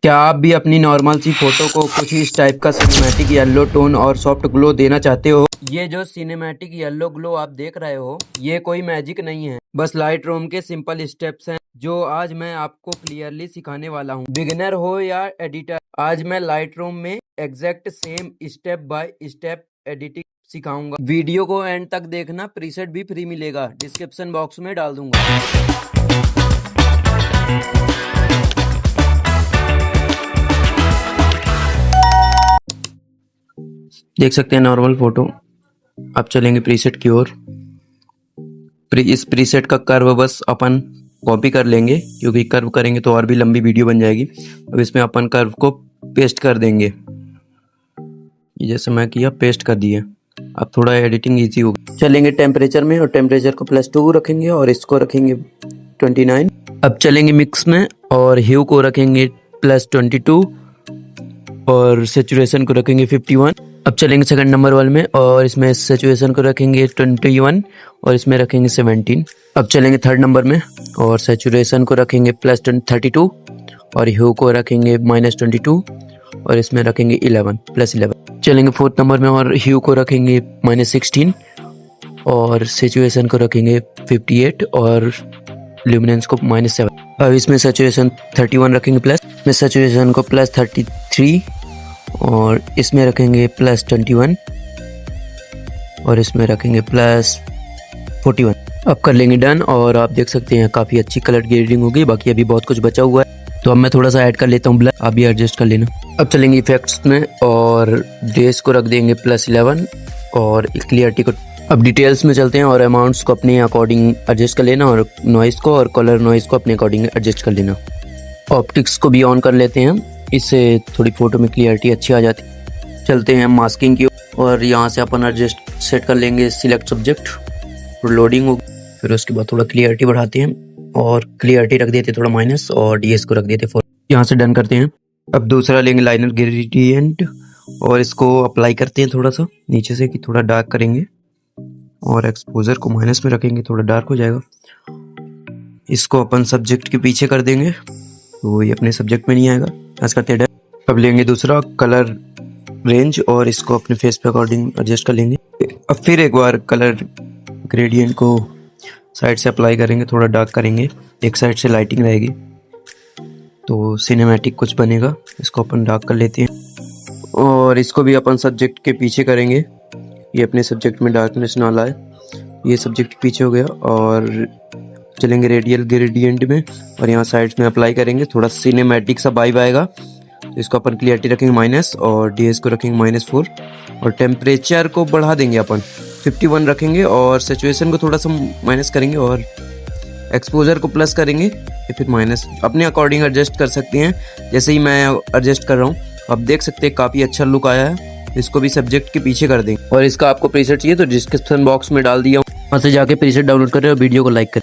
क्या आप भी अपनी नॉर्मल सी फोटो को कुछ इस टाइप का सिनेमैटिक येलो टोन और सॉफ्ट ग्लो देना चाहते हो? ये जो सिनेमैटिक येलो ग्लो आप देख रहे हो, ये कोई मैजिक नहीं है, बस लाइट रूम के सिंपल स्टेप्स हैं जो आज मैं आपको क्लियरली सिखाने वाला हूँ। बिगिनर हो या एडिटर, आज मैं लाइट रूम में exact same step by step editing सिखाऊंगा। वीडियो को एंड तक देखना, प्रीसेट भी फ्री मिलेगा, डिस्क्रिप्शन बॉक्स में डाल दूंगा। देख सकते हैं नॉर्मल फोटो। अब चलेंगे प्रीसेट की ओर। इस प्रीसेट का कर्व बस अपन कॉपी कर लेंगे, क्योंकि कर्व करेंगे तो और भी लंबी वीडियो बन जाएगी। अब इसमें अपन कर्व को पेस्ट कर देंगे, जैसे मैं किया, पेस्ट कर दिए। अब थोड़ा एडिटिंग इजी होगी। चलेंगे टेम्परेचर में और टेम्परेचर को +2 रखेंगे और इसको रखेंगे 29। अब चलेंगे मिक्स में और ह्यू को रखेंगे +22 और सेचुरेशन को रखेंगे 51। अब चलेंगे सेकंड नंबर वाले में और इसमें सेचुरेशन को रखेंगे 21 और इसमें रखेंगे 17। अब चलेंगे थर्ड नंबर में और सेचुरेशन को रखेंगे +32 और ह्यू को रखेंगे -22 और इसमें रखेंगे 11 चलेंगे फोर्थ नंबर में और ह्यू को रखेंगे -16 और सेचुरेशन को रखेंगे 58 और ल्यूमिनेंस को -7। अब इसमें सेचुरेशन 31 रखेंगे प्लस, इसमें सेचुरेशन को +33 और इसमें रखेंगे +21 और इसमें रखेंगे +41। अब कर लेंगे डन और आप देख सकते हैं काफ़ी अच्छी कलर ग्रेडिंग हो गई। बाकी अभी बहुत कुछ बचा हुआ है, तो अब मैं थोड़ा सा ऐड कर लेता हूँ ब्लर, आप भी एडजस्ट कर लेना। अब चलेंगे इफेक्ट्स में और डेज को रख देंगे +11 और क्लियरिटी को। अब डिटेल्स में चलते हैं और अमाउंट्स को अपने अकॉर्डिंग एडजस्ट कर लेना और नॉइज़ को और कलर नॉइज़ को अपने अकॉर्डिंग एडजस्ट कर लेना। ऑप्टिक्स को भी ऑन कर लेते हैं, इससे थोड़ी फोटो में क्लियरिटी अच्छी आ जाती है। चलते हैं मास्किंग की और यहाँ से अपन एडजस्ट सेट कर लेंगे सिलेक्ट सब्जेक्ट, लोडिंग होगी। फिर उसके बाद थोड़ा क्लियरिटी बढ़ाते हैं और क्लियरिटी रख देते थोड़ा माइनस और डीएस को रख देते 4। यहाँ से डन करते हैं। अब दूसरा लेंगे लाइनर ग्रेडियंट और इसको अप्लाई करते हैं थोड़ा सा नीचे से कि थोड़ा डार्क करेंगे और एक्सपोजर को माइनस में रखेंगे, थोड़ा डार्क हो जाएगा। इसको अपन सब्जेक्ट के पीछे कर देंगे तो ये अपने सब्जेक्ट में नहीं आएगा। ऐसा करते हैं। अब लेंगे दूसरा कलर रेंज और इसको अपने फेस पे अकॉर्डिंग एडजस्ट कर लेंगे। अब फिर एक बार कलर ग्रेडियंट को साइड से अप्लाई करेंगे, थोड़ा डार्क करेंगे, एक साइड से लाइटिंग रहेगी तो सिनेमैटिक कुछ बनेगा। इसको अपन डार्क कर लेते हैं और इसको भी अपन सब्जेक्ट के पीछे करेंगे, ये अपने सब्जेक्ट में डार्कनेस ना लाए। ये सब्जेक्ट पीछे हो गया और चलेंगे रेडियल ग्रेडियंट में और यहाँ साइड्स में अप्लाई करेंगे, थोड़ा सिनेमैटिक सा वाइब आएगा। तो इसको अपन क्लियरिटी रखेंगे माइनस और डीएस को रखेंगे -4 और टेम्परेचर को बढ़ा देंगे अपन 51 रखेंगे और सेचुरेशन को थोड़ा सा माइनस करेंगे और एक्सपोजर को प्लस करेंगे या फिर माइनस, अपने अकॉर्डिंग एडजस्ट कर सकते हैं। जैसे ही मैं एडजस्ट कर रहा हूँ आप देख सकते हैं काफ़ी अच्छा लुक आया है। इसको भी सब्जेक्ट के पीछे कर देंगे और इसका आपको प्रीसेट चाहिए तो डिस्क्रिप्शन बॉक्स में डाल दिया हूँ, वहाँ से जाके प्रीसेट डाउनलोड करें और वीडियो को लाइक करें।